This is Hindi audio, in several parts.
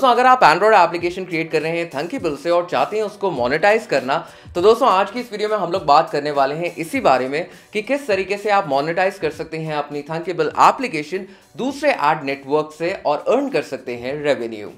दोस्तों अगर आप एंड्रॉयड एप्लीकेशन क्रिएट कर रहे हैं थंकीबल से और चाहते हैं उसको मोनेटाइज करना, तो दोस्तों आज की इस वीडियो में हम लोग बात करने वाले हैं इसी बारे में कि किस तरीके से आप मोनेटाइज कर सकते हैं अपनी थंकीबल एप्लीकेशन दूसरे एड नेटवर्क से और अर्न कर सकते हैं रेवेन्यू।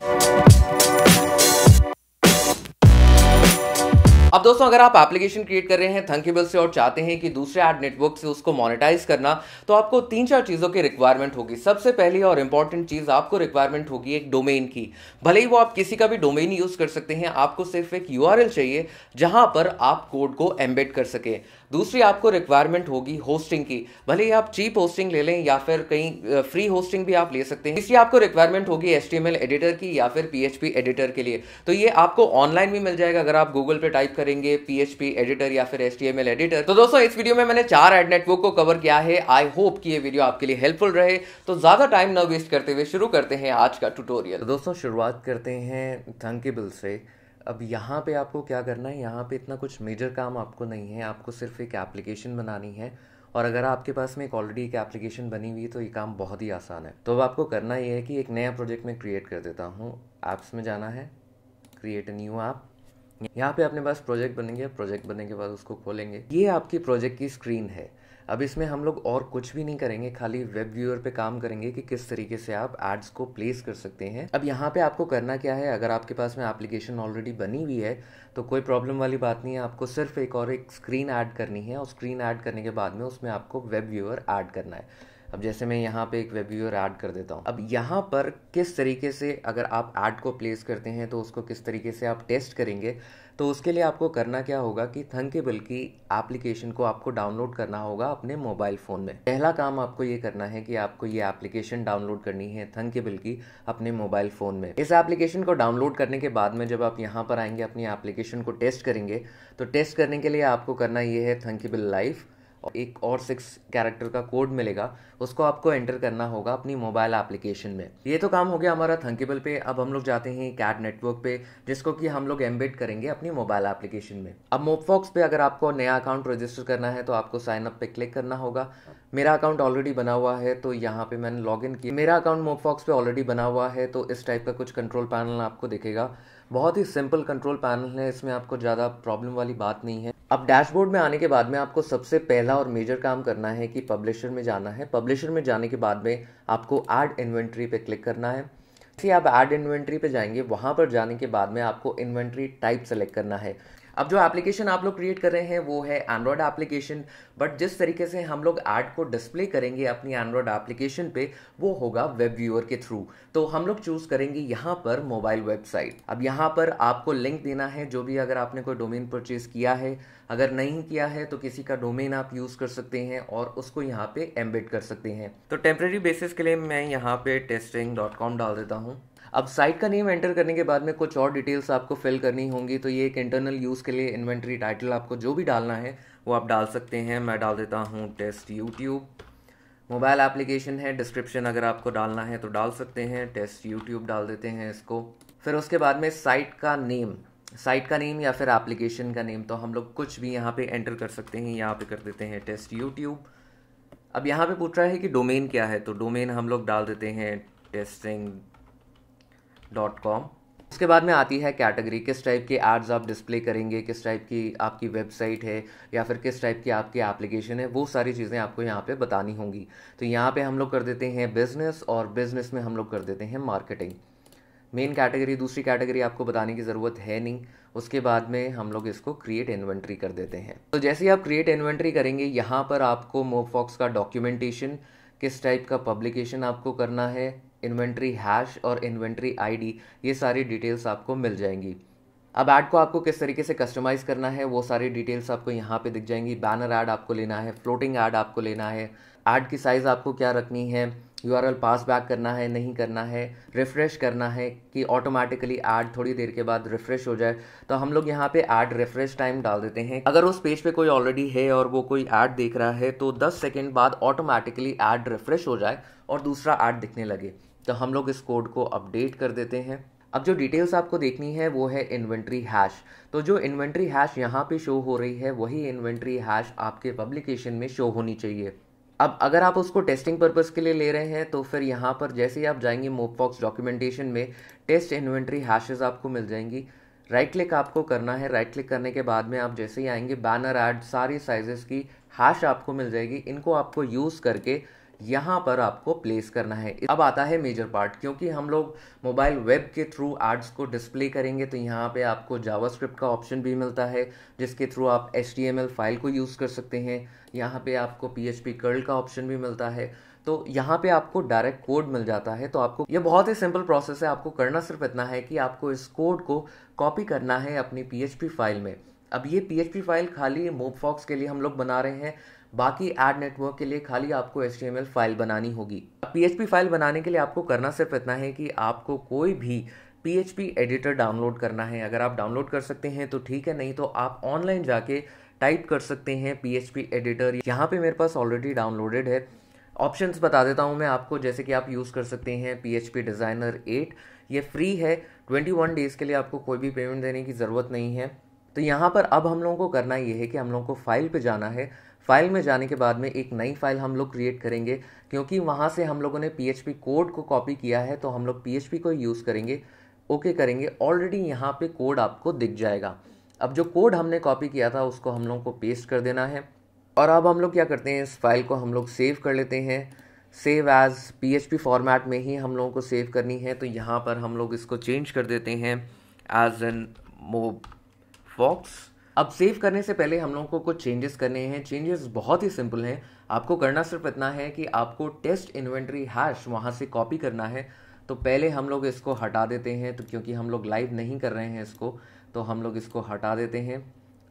अब दोस्तों अगर आप एप्लीकेशन क्रिएट कर रहे हैं थंकीबल से और चाहते हैं कि दूसरे एड नेटवर्क से उसको मोनेटाइज करना, तो आपको 3-4 चीज़ों की रिक्वायरमेंट होगी। सबसे पहली और इंपॉर्टेंट चीज़ आपको रिक्वायरमेंट होगी एक डोमेन की। भले ही वो आप किसी का भी डोमेन यूज़ कर सकते हैं, आपको सिर्फ एक यूआरएल चाहिए जहां पर आप कोड को एम्बेड कर सके। दूसरी आपको रिक्वायरमेंट होगी होस्टिंग की। भले ही आप चीप होस्टिंग ले लें या फिर कहीं फ्री होस्टिंग भी आप ले सकते हैं। तीसरी आपको रिक्वायरमेंट होगी HTML एडिटर की या फिर PHP एडिटर के लिए। तो ये आपको ऑनलाइन भी मिल जाएगा अगर आप गूगल पे टाइप करेंगे PHP एडिटर या फिर HTML एडिटर। तो दोस्तों इस वीडियो में मैंने 4 एड नेटवर्क को कवर किया है। आई होप कि ये वीडियो आपके लिए हेल्पफुल रहे। तो ज्यादा टाइम न वेस्ट करते हुए शुरू करते हैं आज का ट्यूटोरियल। तो दोस्तों शुरुआत करते हैं थंकीबल से। अब यहाँ पे आपको क्या करना है, यहाँ पे इतना कुछ मेजर काम आपको नहीं है, आपको सिर्फ एक एप्लीकेशन बनानी है। और अगर आपके पास में एक ऑलरेडी एक एप्लीकेशन बनी हुई है तो ये काम बहुत ही आसान है। तो अब आपको करना ये है कि एक नया प्रोजेक्ट में क्रिएट कर देता हूँ। ऐप्स में जाना है, क्रिएट अ न्यू ऐप। यहाँ पे अपने पास प्रोजेक्ट बनेंगे, प्रोजेक्ट बनने के बाद उसको खोलेंगे। ये आपकी प्रोजेक्ट की स्क्रीन है। अब इसमें हम लोग और कुछ भी नहीं करेंगे, खाली वेब व्यूअर पे काम करेंगे कि किस तरीके से आप एड्स को प्लेस कर सकते हैं। अब यहाँ पे आपको करना क्या है, अगर आपके पास में एप्लीकेशन ऑलरेडी बनी हुई है तो कोई प्रॉब्लम वाली बात नहीं है। आपको सिर्फ एक स्क्रीन ऐड करनी है और स्क्रीन ऐड करने के बाद में उसमें आपको वेब व्यूअर ऐड करना है। अब जैसे मैं यहाँ पे एक वेब व्यूअर ऐड कर देता हूँ। अब यहाँ पर किस तरीके से अगर आप ऐड को प्लेस करते हैं तो उसको किस तरीके से आप टेस्ट करेंगे, तो उसके लिए आपको करना क्या होगा कि थंकीबल की एप्लीकेशन को आपको डाउनलोड करना होगा अपने मोबाइल फ़ोन में। पहला काम आपको ये करना है कि आपको ये एप्लीकेशन डाउनलोड करनी है थंकीबल की अपने मोबाइल फ़ोन में। इस एप्लीकेशन को डाउनलोड करने के बाद में जब आप यहाँ पर आएंगे अपनी एप्लीकेशन को टेस्ट करेंगे, तो टेस्ट करने के लिए आपको करना ये है थंकीबल लाइव। एक और 6 कैरेक्टर का कोड मिलेगा, उसको आपको एंटर करना होगा अपनी मोबाइल एप्लीकेशन में। ये तो काम हो गया हमारा थंकीबल पे। अब हम लोग जाते हैं कैट नेटवर्क पे, जिसको कि हम लोग एम्बेड करेंगे अपनी मोबाइल एप्लीकेशन में। अब मोबफॉक्स पे अगर आपको नया अकाउंट रजिस्टर करना है तो आपको साइन अप पे क्लिक करना होगा। मेरा अकाउंट ऑलरेडी बना हुआ है तो यहाँ पे मैंने लॉग इन किया। मेरा अकाउंट मोबफॉक्स पे ऑलरेडी बना हुआ है तो इस टाइप का कुछ कंट्रोल पैनल आपको दिखेगा। बहुत ही सिंपल कंट्रोल पैनल है, इसमें आपको ज़्यादा प्रॉब्लम वाली बात नहीं है। अब डैशबोर्ड में आने के बाद में आपको सबसे पहला और मेजर काम करना है कि पब्लिशर में जाना है। पब्लिशर में जाने के बाद में आपको ऐड इन्वेंट्री पे क्लिक करना है। जैसे आप ऐड इन्वेंट्री पे जाएंगे, वहाँ पर जाने के बाद में आपको इन्वेंट्री टाइप सेलेक्ट करना है। अब जो एप्लीकेशन आप लोग क्रिएट कर रहे हैं वो है एंड्रॉयड एप्लीकेशन, बट जिस तरीके से हम लोग ऐड को डिस्प्ले करेंगे अपनी एंड्रॉयड एप्लीकेशन पे वो होगा वेब व्यूअर के थ्रू। तो हम लोग चूज करेंगे यहाँ पर मोबाइल वेबसाइट। अब यहाँ पर आपको लिंक देना है, जो भी अगर आपने कोई डोमेन परचेज किया है, अगर नहीं किया है तो किसी का डोमेन आप यूज कर सकते हैं और उसको यहाँ पे एम्बेड कर सकते हैं। तो टेम्परेरी बेसिस के लिए मैं यहाँ पे testing.com डाल देता हूँ। अब साइट का नेम एंटर करने के बाद में कुछ और डिटेल्स आपको फिल करनी होंगी। तो ये एक इंटरनल यूज़ के लिए इन्वेंट्री टाइटल आपको जो भी डालना है वो आप डाल सकते हैं। मैं डाल देता हूँ टेस्ट यूट्यूब। मोबाइल एप्लीकेशन है, डिस्क्रिप्शन अगर आपको डालना है तो डाल सकते हैं, टेस्ट यूट्यूब डाल देते हैं इसको। फिर उसके बाद में साइट का नेम या फिर एप्लीकेशन का नेम, तो हम लोग कुछ भी यहाँ पे एंटर कर सकते हैं। यहाँ पे कर देते हैं टेस्ट यूट्यूब। अब यहाँ पे पूछ रहा है कि डोमेन क्या है, तो डोमेन हम लोग डाल देते हैं testing.com। उसके बाद में आती है कैटेगरी, किस टाइप के एड्स आप डिस्प्ले करेंगे, किस टाइप की आपकी वेबसाइट है या फिर किस टाइप की आपकी एप्लीकेशन है, वो सारी चीज़ें आपको यहाँ पे बतानी होंगी। तो यहाँ पे हम लोग कर देते हैं बिजनेस और बिजनेस में हम लोग कर देते हैं मार्केटिंग। मेन कैटेगरी, दूसरी कैटेगरी आपको बताने की ज़रूरत है नहीं। उसके बाद में हम लोग इसको क्रिएट इन्वेंट्री कर देते हैं। तो जैसे ही आप क्रिएट इन्वेंट्री करेंगे, यहाँ पर आपको मोबफॉक्स का डॉक्यूमेंटेशन, किस टाइप का पब्लिकेशन आपको करना है, इन्वेंट्री हैश और इन्वेंट्री आईडी, ये सारी डिटेल्स आपको मिल जाएंगी। अब ऐड को आपको किस तरीके से कस्टमाइज़ करना है वो सारी डिटेल्स आपको यहाँ पे दिख जाएंगी। बैनर ऐड आपको लेना है, फ्लोटिंग ऐड आपको लेना है, ऐड की साइज़ आपको क्या रखनी है, यूआरएल पास बैक करना है नहीं करना है, रिफ्रेश करना है कि ऑटोमेटिकली ऐड थोड़ी देर के बाद रिफ्रेश हो जाए। तो हम लोग यहाँ पे ऐड रिफ्रेश टाइम डाल देते हैं। अगर उस पेज पे कोई ऑलरेडी है और वो कोई ऐड देख रहा है तो 10 सेकेंड बाद ऑटोमेटिकली ऐड रिफ्रेश हो जाए और दूसरा ऐड दिखने लगे। तो हम लोग इस कोड को अपडेट कर देते हैं। अब जो डिटेल्स आपको देखनी है वो है इन्वेंट्री हैश। तो जो इन्वेंट्री हैश यहाँ पे शो हो रही है वही इन्वेंट्री हैश आपके पब्लिकेशन में शो होनी चाहिए। अब अगर आप उसको टेस्टिंग पर्पस के लिए ले रहे हैं तो फिर यहाँ पर जैसे ही आप जाएंगे मोबफॉक्स डॉक्यूमेंटेशन में टेस्ट इन्वेंट्री हैशेस आपको मिल जाएंगी। राइट क्लिक आपको करना है। राइट क्लिक करने के बाद में आप जैसे ही आएंगे बैनर ऐड सारी साइजेस की हैश आपको मिल जाएगी। इनको आपको यूज़ करके यहाँ पर आपको प्लेस करना है। अब आता है मेजर पार्ट, क्योंकि हम लोग मोबाइल वेब के थ्रू एड्स को डिस्प्ले करेंगे तो यहाँ पे आपको जावास्क्रिप्ट का ऑप्शन भी मिलता है जिसके थ्रू आप HTML फाइल को यूज़ कर सकते हैं। यहाँ पे आपको PHP कर्ल का ऑप्शन भी मिलता है, तो यहाँ पे आपको डायरेक्ट कोड मिल जाता है। तो आपको ये बहुत ही सिंपल प्रोसेस है। आपको करना सिर्फ इतना है कि आपको इस कोड को कॉपी करना है अपनी PHP फाइल में। अब ये PHP फाइल खाली मोबफॉक्स के लिए हम लोग बना रहे हैं, बाकी एड नेटवर्क के लिए खाली आपको HTML फाइल बनानी होगी। अब PHP फाइल बनाने के लिए आपको करना सिर्फ इतना है कि आपको कोई भी PHP एडिटर डाउनलोड करना है। अगर आप डाउनलोड कर सकते हैं तो ठीक है, नहीं तो आप ऑनलाइन जाके टाइप कर सकते हैं PHP एडिटर। यहाँ पे मेरे पास ऑलरेडी डाउनलोडेड है। ऑप्शंस बता देता हूँ मैं आपको, जैसे कि आप यूज़ कर सकते हैं PHP डिज़ाइनर 8। ये फ्री है, 21 डेज़ के लिए आपको कोई भी पेमेंट देने की ज़रूरत नहीं है। तो यहाँ पर अब हम लोगों को करना ये है कि हम लोगों को फाइल पे जाना है। फाइल में जाने के बाद में एक नई फाइल हम लोग क्रिएट करेंगे, क्योंकि वहाँ से हम लोगों ने PHP कोड को कॉपी किया है तो हम लोग PHP को यूज़ करेंगे। ओके करेंगे, ऑलरेडी यहाँ पे कोड आपको दिख जाएगा। अब जो कोड हमने कॉपी किया था उसको हम लोग को पेस्ट कर देना है। और अब हम लोग क्या करते हैं, इस फाइल को हम लोग सेव कर लेते हैं। सेव एज PHP फॉर्मेट में ही हम लोगों को सेव करनी है, तो यहाँ पर हम लोग इसको चेंज कर देते हैं एज एन मोबफॉक्स। अब सेव करने से पहले हम लोगों को कुछ चेंजेस करने हैं। चेंजेस बहुत ही सिंपल हैं। आपको करना सिर्फ इतना है कि आपको टेस्ट इन्वेंट्री हैश वहाँ से कॉपी करना है। तो पहले हम लोग इसको हटा देते हैं, तो क्योंकि हम लोग लाइव नहीं कर रहे हैं इसको, तो हम लोग इसको हटा देते हैं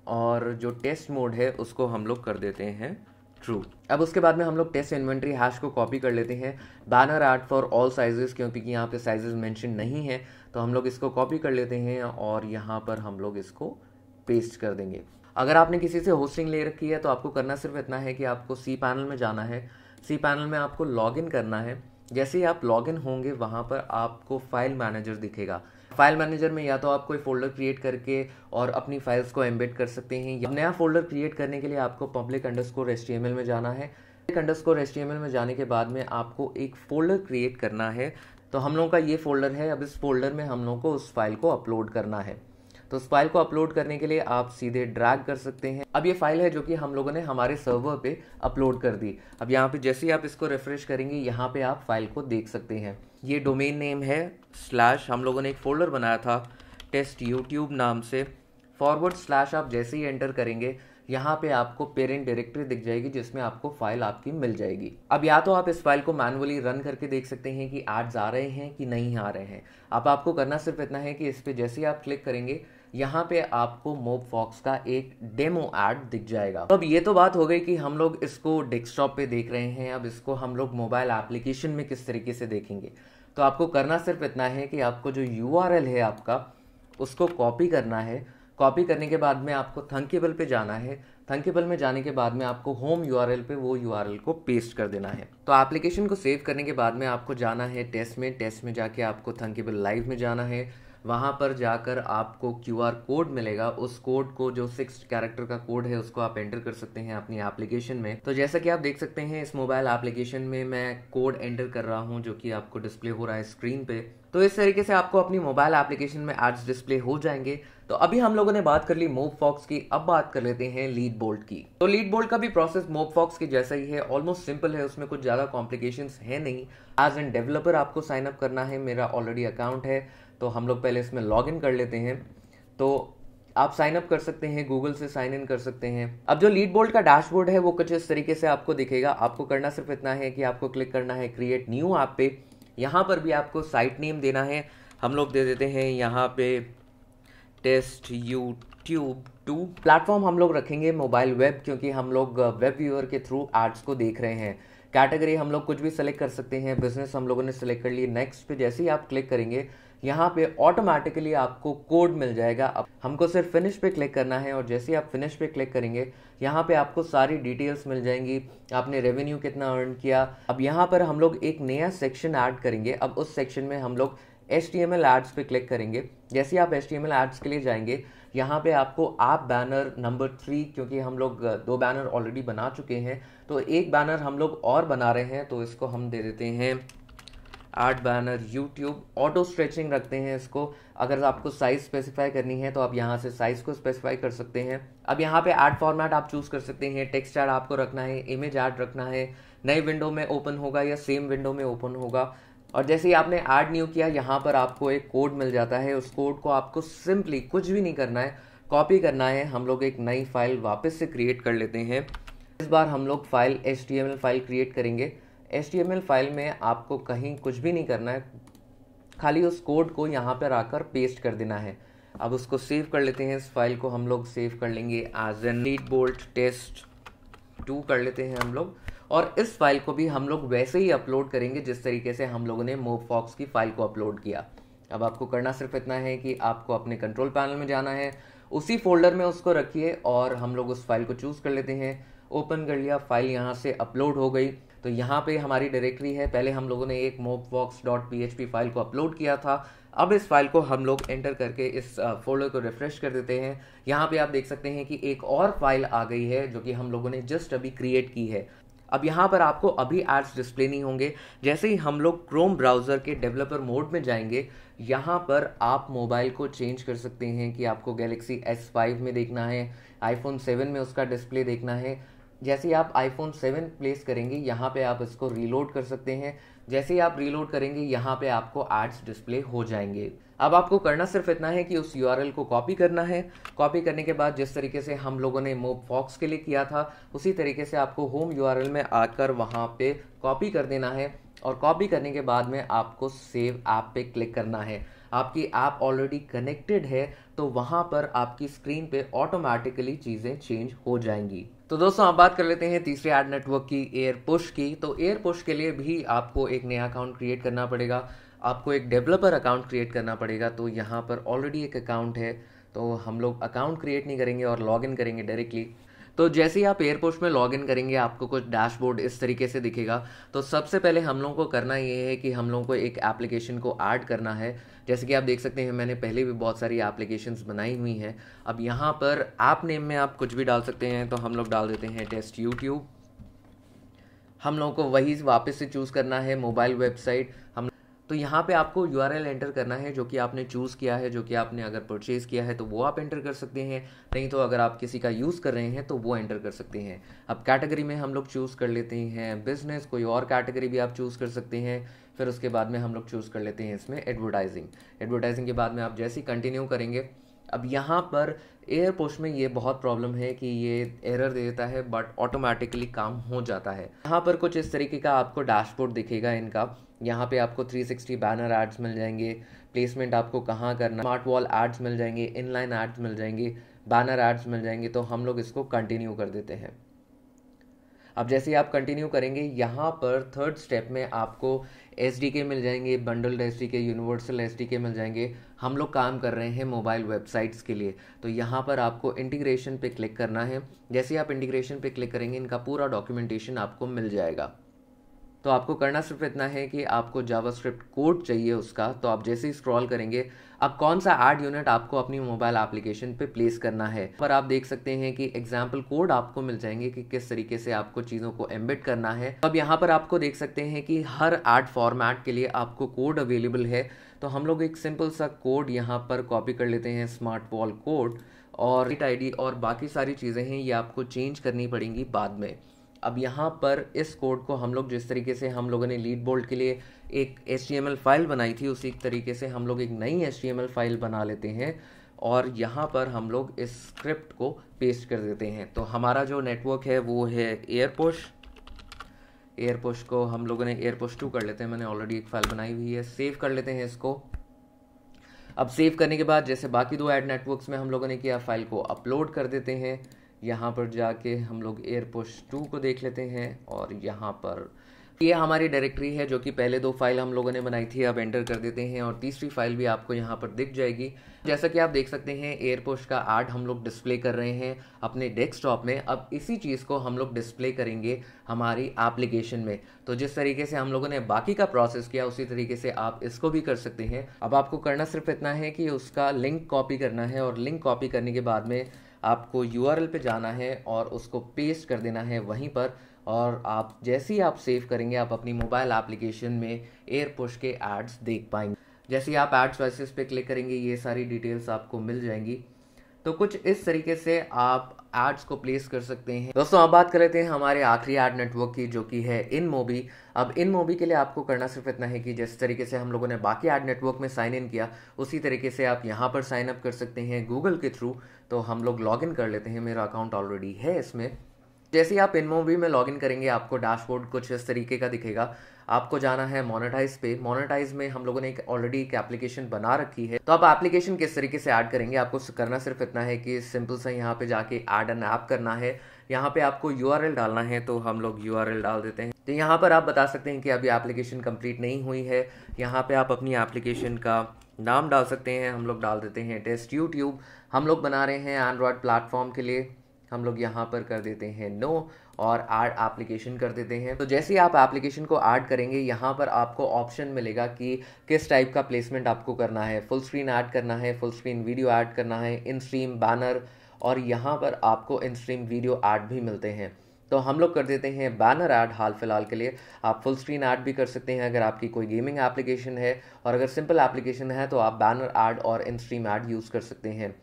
और जो टेस्ट मोड है उसको हम लोग कर देते हैं ट्रू। अब उसके बाद में हम लोग टेस्ट इन्वेंट्री हैश को कॉपी कर लेते हैं। Banner ad for all sizes, क्योंकि यहाँ पे साइजेस मेंशन नहीं है, तो हम लोग इसको कॉपी कर लेते हैं और यहाँ पर हम लोग इसको पेस्ट कर देंगे। अगर आपने किसी से होस्टिंग ले रखी है तो आपको करना सिर्फ इतना है कि आपको cPanel में जाना है। cPanel में आपको लॉगिन करना है। जैसे ही आप लॉगिन होंगे वहाँ पर आपको फाइल मैनेजर दिखेगा। फाइल मैनेजर में या तो आप कोई फोल्डर क्रिएट करके और अपनी फाइल्स को एम्बेड कर सकते हैं, या नया फोल्डर क्रिएट करने के लिए आपको public_html में जाना है। public_html में जाने के बाद में आपको एक फोल्डर क्रिएट करना है। तो हम लोगों का ये फोल्डर है। अब इस फोल्डर में हम लोगों को उस फाइल को अपलोड करना है। तो उस फाइल को अपलोड करने के लिए आप सीधे ड्रैग कर सकते हैं। अब ये फाइल है जो कि हम लोगों ने हमारे सर्वर पे अपलोड कर दी। अब यहाँ पे जैसे ही आप इसको रिफ्रेश करेंगे यहाँ पे आप फाइल को देख सकते हैं। ये डोमेन नेम है / हम लोगों ने एक फोल्डर बनाया था टेस्ट यूट्यूब नाम से, / आप जैसे ही एंटर करेंगे यहाँ पे आपको पेरेंट डायरेक्टरी दिख जाएगी जिसमें आपको फाइल आपकी मिल जाएगी। अब या तो आप इस फाइल को मैनुअली रन करके देख सकते हैं कि एड्स आ रहे हैं कि नहीं आ रहे हैं। अब आपको करना सिर्फ इतना है कि इस पे जैसे ही आप क्लिक करेंगे यहाँ पे आपको मोबफॉक्स का एक डेमो ऐड दिख जाएगा। तो अब ये तो बात हो गई कि हम लोग इसको डेस्कटॉप पे देख रहे हैं। अब इसको हम लोग मोबाइल एप्लीकेशन में किस तरीके से देखेंगे, तो आपको करना सिर्फ इतना है कि आपको जो URL है आपका उसको कॉपी करना है। कॉपी करने के बाद में आपको थंकेबल पे जाना है। थंकेबल में जाने के बाद में आपको होम URL पे वो URL को पेस्ट कर देना है। तो एप्लीकेशन को सेव करने के बाद में आपको जाना है टेस्ट में। टेस्ट में जाके आपको थंकेबल लाइव में जाना है। वहाँ पर जाकर आपको QR कोड मिलेगा। उस कोड को, जो 6 कैरेक्टर का कोड है, उसको आप एंटर कर सकते हैं अपनी एप्लीकेशन में। तो जैसा कि आप देख सकते हैं इस मोबाइल एप्लीकेशन में मैं कोड एंटर कर रहा हूँ जो कि आपको डिस्प्ले हो रहा है स्क्रीन पे। तो इस तरीके से आपको अपनी मोबाइल एप्लीकेशन में एड्स डिस्प्ले हो जाएंगे। तो अभी हम लोगों ने बात कर ली मोबफॉक्स की, अब बात कर लेते हैं लीड बोल्ट की। तो लीड बोल्ट का भी प्रोसेस मोबफॉक्स के जैसा ही है, ऑलमोस्ट सिंपल है, उसमें कुछ ज़्यादा कॉम्प्लिकेशंस है नहीं। एज एन डेवलपर आपको साइन अप करना है। मेरा ऑलरेडी अकाउंट है तो हम लोग पहले इसमें लॉग इन कर लेते हैं। तो आप साइन अप कर सकते हैं, गूगल से साइन इन कर सकते हैं। अब जो लीड बोल्ट का डैशबोर्ड है वो कुछ इस तरीके से आपको दिखेगा। आपको करना सिर्फ इतना है कि आपको क्लिक करना है क्रिएट न्यू ऐप पे। यहाँ पर भी आपको साइट नेम देना है। हम लोग दे देते हैं यहाँ पे टेस्ट यूट्यूब 2। प्लेटफॉर्म हम लोग रखेंगे मोबाइल वेब, क्योंकि हम लोग वेब व्यूअर के थ्रू एड्स को देख रहे हैं। कैटेगरी हम लोग कुछ भी सेलेक्ट कर सकते हैं। बिजनेस हम लोगों ने सेलेक्ट कर लिए। नेक्स्ट पे जैसे ही आप क्लिक करेंगे यहाँ पे ऑटोमेटिकली आपको कोड मिल जाएगा। अब हमको सिर्फ फिनिश पे क्लिक करना है और जैसे ही आप फिनिश पे क्लिक करेंगे यहाँ पे आपको सारी डिटेल्स मिल जाएंगी। आपने रेवेन्यू कितना अर्न किया। अब यहाँ पर हम लोग एक नया सेक्शन ऐड करेंगे। अब उस सेक्शन में हम लोग HTML एड्स पे क्लिक करेंगे। जैसे ही आप HTML एड्स के लिए जाएंगे, यहाँ पे आपको आप बैनर नंबर 3, क्योंकि हम लोग 2 बैनर ऑलरेडी बना चुके हैं, तो एक बैनर हम लोग और बना रहे हैं, तो इसको हम दे देते हैं add banner YouTube. Auto stretching रखते हैं इसको। अगर आपको साइज स्पेसिफाई करनी है तो आप यहाँ से साइज को स्पेसिफाई कर सकते हैं। अब यहाँ पे ऐड फॉर्मेट आप चूज कर सकते हैं। टेक्स्ट ऐड आपको रखना है, इमेज ऐड रखना है, नई विंडो में ओपन होगा या सेम विंडो में ओपन होगा। और जैसे ही आपने ऐड न्यू किया, यहाँ पर आपको एक कोड मिल जाता है। उस कोड को आपको सिंपली कुछ भी नहीं करना है, कॉपी करना है। हम लोग एक नई फाइल वापस से क्रिएट कर लेते हैं। इस बार हम लोग फाइल HTML फाइल क्रिएट करेंगे। HTML फाइल में आपको कहीं कुछ भी नहीं करना है, खाली उस कोड को यहाँ पर आकर पेस्ट कर देना है। अब उसको सेव कर लेते हैं। इस फाइल को हम लोग सेव कर लेंगे एज एन लीडबोल्ट टेस्ट 2 कर लेते हैं हम लोग। और इस फाइल को भी हम लोग वैसे ही अपलोड करेंगे जिस तरीके से हम लोगों ने मोबफॉक्स की फाइल को अपलोड किया। अब आपको करना सिर्फ इतना है कि आपको अपने कंट्रोल पैनल में जाना है, उसी फोल्डर में उसको रखिए और हम लोग उस फाइल को चूज कर लेते हैं। ओपन कर लिया, फाइल यहाँ से अपलोड हो गई। तो यहाँ पे हमारी डायरेक्टरी है। पहले हम लोगों ने एक mobefox.php फाइल को अपलोड किया था। अब इस फाइल को हम लोग एंटर करके इस फोल्डर को रिफ्रेश कर देते हैं। यहाँ पे आप देख सकते हैं कि एक और फाइल आ गई है जो कि हम लोगों ने जस्ट अभी क्रिएट की है। अब यहाँ पर आपको अभी एड्स डिस्प्ले नहीं होंगे। जैसे ही हम लोग क्रोम ब्राउज़र के डेवलपर मोड में जाएंगे, यहाँ पर आप मोबाइल को चेंज कर सकते हैं कि आपको गैलेक्सी S5 में देखना है, iPhone 7 में उसका डिस्प्ले देखना है। जैसे ही आप iPhone 7 प्लेस करेंगे, यहाँ पे आप इसको रीलोड कर सकते हैं। जैसे ही आप रीलोड करेंगे, यहाँ पे आपको एड्स डिस्प्ले हो जाएंगे। अब आपको करना सिर्फ इतना है कि उस URL को कॉपी करना है। कॉपी करने के बाद जिस तरीके से हम लोगों ने मोबफॉक्स के लिए किया था, उसी तरीके से आपको होम URL में आकर वहाँ पे कॉपी कर देना है। और कॉपी करने के बाद में आपको सेव ऐप पे क्लिक करना है। आपकी ऐप ऑलरेडी कनेक्टेड है, तो वहाँ पर आपकी स्क्रीन पे ऑटोमेटिकली चीज़ें चेंज हो जाएंगी। तो दोस्तों, आप बात कर लेते हैं तीसरे ऐड नेटवर्क की, एयरपुश की। तो एयरपुश के लिए भी आपको एक नया अकाउंट क्रिएट करना पड़ेगा, आपको एक डेवलपर अकाउंट क्रिएट करना पड़ेगा। तो यहाँ पर ऑलरेडी एक अकाउंट है, तो हम लोग अकाउंट क्रिएट नहीं करेंगे और लॉगिन करेंगे डायरेक्टली। तो जैसे ही आप एयरपोस्ट में लॉगिन करेंगे, आपको कुछ डैशबोर्ड इस तरीके से दिखेगा। तो सबसे पहले हम लोगों को करना ये है कि हम लोगों को एक एप्लीकेशन को ऐड करना है। जैसे कि आप देख सकते हैं, मैंने पहले भी बहुत सारी एप्लीकेशंस बनाई हुई हैं। अब यहाँ पर ऐप नेम में आप कुछ भी डाल सकते हैं, तो हम लोग डाल देते हैं टेस्ट यूट्यूब। हम लोगों को वही वापस से चूज़ करना है, मोबाइल वेबसाइट। हम तो यहाँ पे आपको URL एंटर करना है जो कि आपने चूज़ किया है, जो कि आपने अगर परचेज़ किया है तो वो आप एंटर कर सकते हैं, नहीं तो अगर आप किसी का यूज़ कर रहे हैं तो वो एंटर कर सकते हैं। अब कैटेगरी में हम लोग चूज़ कर लेते हैं बिजनेस, कोई और कैटेगरी भी आप चूज़ कर सकते हैं। फिर उसके बाद में हम लोग चूज़ कर लेते हैं इसमें एडवर्टाइजिंग। एडवर्टाइजिंग के बाद में आप जैसे ही कंटिन्यू करेंगे, अब यहाँ पर एयरपोस्ट में ये बहुत प्रॉब्लम है कि ये एरर दे देता है, बट ऑटोमेटिकली काम हो जाता है। यहाँ पर कुछ इस तरीके का आपको डैशबोर्ड दिखेगा इनका। यहाँ पे आपको 360 बैनर एड्स मिल जाएंगे, प्लेसमेंट आपको कहाँ करना, स्मार्ट वॉल एड्स मिल जाएंगे, इनलाइन एड्स मिल जाएंगे, बैनर एड्स मिल जाएंगे। तो हम लोग इसको कंटिन्यू कर देते हैं। अब जैसे ही आप कंटिन्यू करेंगे, यहाँ पर थर्ड स्टेप में आपको SDK मिल जाएंगे, बंडल्ड SDK, यूनिवर्सल SDK मिल जाएंगे। हम लोग काम कर रहे हैं मोबाइल वेबसाइट्स के लिए, तो यहाँ पर आपको इंटीग्रेशन पे क्लिक करना है। जैसे ही आप इंटीग्रेशन पे क्लिक करेंगे, इनका पूरा डॉक्यूमेंटेशन आपको मिल जाएगा। तो आपको करना सिर्फ इतना है कि आपको जावास्क्रिप्ट कोड चाहिए उसका। तो आप जैसे ही स्क्रॉल करेंगे, अब कौन सा ऐड यूनिट आपको अपनी मोबाइल एप्लीकेशन पे प्लेस करना है, पर आप देख सकते हैं कि एग्जाम्पल कोड आपको मिल जाएंगे कि किस तरीके से आपको चीज़ों को एम्बेड करना है। अब यहाँ पर आपको देख सकते हैं कि हर ऐड फॉर्मेट के लिए आपको कोड अवेलेबल है। तो हम लोग एक सिंपल सा कोड यहाँ पर कॉपी कर लेते हैं, स्मार्ट वॉल कोड, और ID और बाकी सारी चीज़ें हैं ये आपको चेंज करनी पड़ेंगी बाद में। अब यहाँ पर इस कोड को हम लोग जिस तरीके से हम लोगों ने लीड बोल्ट के लिए एक HTML फाइल बनाई थी, उसी तरीके से हम लोग एक नई HTML फाइल बना लेते हैं और यहाँ पर हम लोग इस स्क्रिप्ट को पेस्ट कर देते हैं। तो हमारा जो नेटवर्क है वो है एयरपुश। एयरपुश को हम लोगों ने एयरपुश 2 कर लेते हैं, मैंने ऑलरेडी एक फाइल बनाई हुई है। सेव कर लेते हैं इसको। अब सेव करने के बाद जैसे बाकी 2 ऐड नेटवर्क्स में हम लोगों ने किया, फाइल को अपलोड कर देते हैं। यहाँ पर जाके हम लोग एयरपुश 2 को देख लेते हैं और यहाँ पर ये हमारी डायरेक्टरी है जो कि पहले 2 फाइल हम लोगों ने बनाई थी, अब एंटर कर देते हैं और तीसरी फाइल भी आपको यहाँ पर दिख जाएगी। जैसा कि आप देख सकते हैं एयरपुश का ऐड हम लोग डिस्प्ले कर रहे हैं अपने डेस्कटॉप में। अब इसी चीज़ को हम लोग डिस्प्ले करेंगे हमारी एप्लीकेशन में। तो जिस तरीके से हम लोगों ने बाकी का प्रोसेस किया उसी तरीके से आप इसको भी कर सकते हैं। अब आपको करना सिर्फ इतना है कि उसका लिंक कॉपी करना है और लिंक कॉपी करने के बाद में आपको URL पे जाना है और उसको पेस्ट कर देना है वहीं पर। और आप जैसे ही आप सेव करेंगे आप अपनी मोबाइल एप्लीकेशन में एयरपुश के एड्स देख पाएंगे। जैसे ही आप एड चॉइसेस पे क्लिक करेंगे ये सारी डिटेल्स आपको मिल जाएंगी। तो कुछ इस तरीके से आप एड्स को प्लेस कर सकते हैं। दोस्तों अब बात कर लेते हैं हमारे आखिरी एड नेटवर्क की जो कि है InMobi। अब InMobi के लिए आपको करना सिर्फ इतना है कि जिस तरीके से हम लोगों ने बाकी एड नेटवर्क में साइन इन किया उसी तरीके से आप यहाँ पर साइन अप कर सकते हैं गूगल के थ्रू। तो हम लोग लॉग इन कर लेते हैं, मेरा अकाउंट ऑलरेडी है इसमें। जैसे ही आप InMobi में लॉगिन करेंगे आपको डैशबोर्ड कुछ इस तरीके का दिखेगा। आपको जाना है मोनेटाइज पे। मोनेटाइज में हम लोगों ने ऑलरेडी एक एप्लीकेशन बना रखी है। तो आप एप्लीकेशन किस तरीके से ऐड करेंगे, आपको करना सिर्फ इतना है कि सिंपल सा यहाँ पे जाके ऐड एन ऐप करना है। यहाँ पे आपको URL डालना है, तो हम लोग URL डाल देते हैं। तो यहाँ पर आप बता सकते हैं कि अभी एप्लीकेशन कंप्लीट नहीं हुई है। यहाँ पे आप अपनी एप्लीकेशन का नाम डाल सकते हैं। हम लोग डाल देते हैं टेस्ट यूट्यूब। हम लोग बना रहे हैं एंड्रॉयड प्लेटफॉर्म के लिए। हम लोग यहाँ पर कर देते हैं नो और ऐड एप्लीकेशन कर देते हैं। तो जैसे ही आप एप्लीकेशन को ऐड करेंगे यहाँ पर आपको ऑप्शन मिलेगा कि किस टाइप का प्लेसमेंट आपको करना है। फुल स्क्रीन ऐड करना है, फुल स्क्रीन वीडियो ऐड करना है, इन स्ट्रीम बैनर, और यहाँ पर आपको इन स्ट्रीम वीडियो ऐड भी मिलते हैं। तो हम लोग कर देते हैं बैनर ऐड हाल फिलहाल के लिए। आप फुल स्क्रीन ऐड भी कर सकते हैं अगर आपकी कोई गेमिंग एप्लीकेशन है, और अगर सिंपल एप्लीकेशन है तो आप बैनर ऐड और इन स्ट्रीम ऐड यूज़ कर सकते हैं।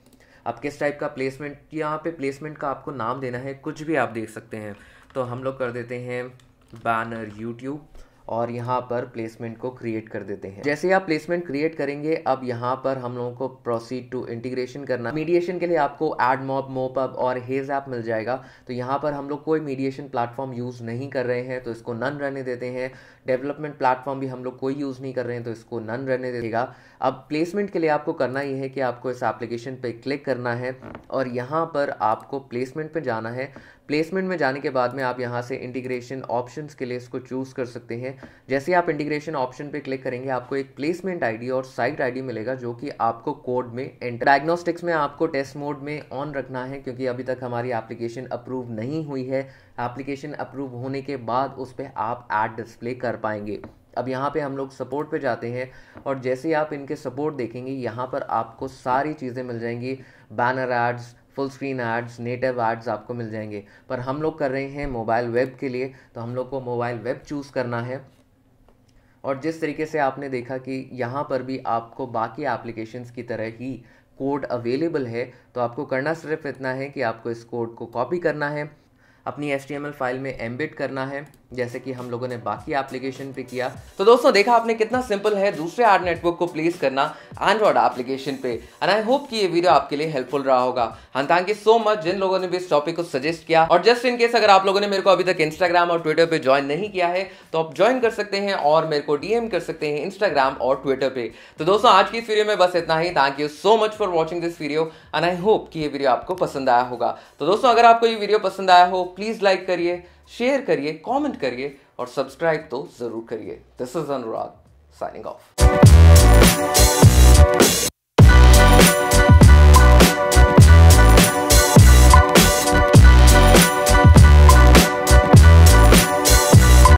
अब किस टाइप का प्लेसमेंट, यहाँ पे प्लेसमेंट का आपको नाम देना है, कुछ भी आप देख सकते हैं। तो हम लोग कर देते हैं बैनर यूट्यूब और यहाँ पर प्लेसमेंट को क्रिएट कर देते हैं। जैसे ही आप प्लेसमेंट क्रिएट करेंगे अब यहाँ पर हम लोगों को प्रोसीड टू इंटीग्रेशन करना। मीडिएशन के लिए आपको एडमॉब, मोपअप और हेज ऐप मिल जाएगा। तो यहाँ पर हम लोग कोई मीडिएशन प्लेटफॉर्म यूज़ नहीं कर रहे हैं तो इसको नन रहने देते हैं। डेवलपमेंट प्लेटफॉर्म भी हम लोग कोई यूज़ नहीं कर रहे हैं तो इसको नन रहने देगा। अब प्लेसमेंट के लिए आपको करना ये है कि आपको इस एप्लीकेशन पे क्लिक करना है और यहाँ पर आपको प्लेसमेंट पे जाना है। प्लेसमेंट में जाने के बाद में आप यहाँ से इंटीग्रेशन ऑप्शंस के लिए इसको चूज़ कर सकते हैं। जैसे आप इंटीग्रेशन ऑप्शन पे क्लिक करेंगे आपको एक प्लेसमेंट आईडी और साइट आईडी मिलेगा जो कि आपको कोड में एंटर। डायग्नोस्टिक्स में आपको टेस्ट मोड में ऑन रखना है क्योंकि अभी तक हमारी एप्लीकेशन अप्रूव नहीं हुई है। एप्लीकेशन अप्रूव होने के बाद उस पर आप ऐड डिस्प्ले कर पाएंगे। अब यहाँ पे हम लोग सपोर्ट पे जाते हैं और जैसे ही आप इनके सपोर्ट देखेंगे यहाँ पर आपको सारी चीज़ें मिल जाएंगी। Banner ads, full screen ads, native ads आपको मिल जाएंगे। पर हम लोग कर रहे हैं मोबाइल वेब के लिए, तो हम लोग को मोबाइल वेब चूज़ करना है। और जिस तरीके से आपने देखा कि यहाँ पर भी आपको बाकी एप्लीकेशंस की तरह ही कोड अवेलेबल है, तो आपको करना सिर्फ इतना है कि आपको इस कोड को कॉपी करना है, अपनी HTML फाइल में एम्बेड करना है जैसे कि हम लोगों ने बाकी एप्लीकेशन पे किया। तो दोस्तों देखा आपने कितना सिंपल है दूसरे एड नेटवर्क को प्लेस करना एंड्रॉइड एप्लीकेशन पे। एंड आई होप कि ये वीडियो आपके लिए हेल्पफुल रहा होगा। And thank you so much जिन लोगों ने भी इस टॉपिक को सजेस्ट किया। और जस्ट इन केस अगर आप लोगों ने मेरे को अभी तक इंस्टाग्राम और ट्विटर पे ज्वाइन नहीं किया है तो आप ज्वाइन कर सकते हैं और मेरे को DM कर सकते हैं इंस्टाग्राम और ट्विटर पे। तो दोस्तों आज की इस वीडियो में बस इतना ही। Thank you so much for watching this video and I hope कि ये वीडियो आपको पसंद आया होगा। तो दोस्तों अगर आपको ये वीडियो पसंद आया हो प्लीज लाइक करिए, शेयर करिए, कमेंट करिए और सब्सक्राइब तो जरूर करिए। This is Anurag signing off.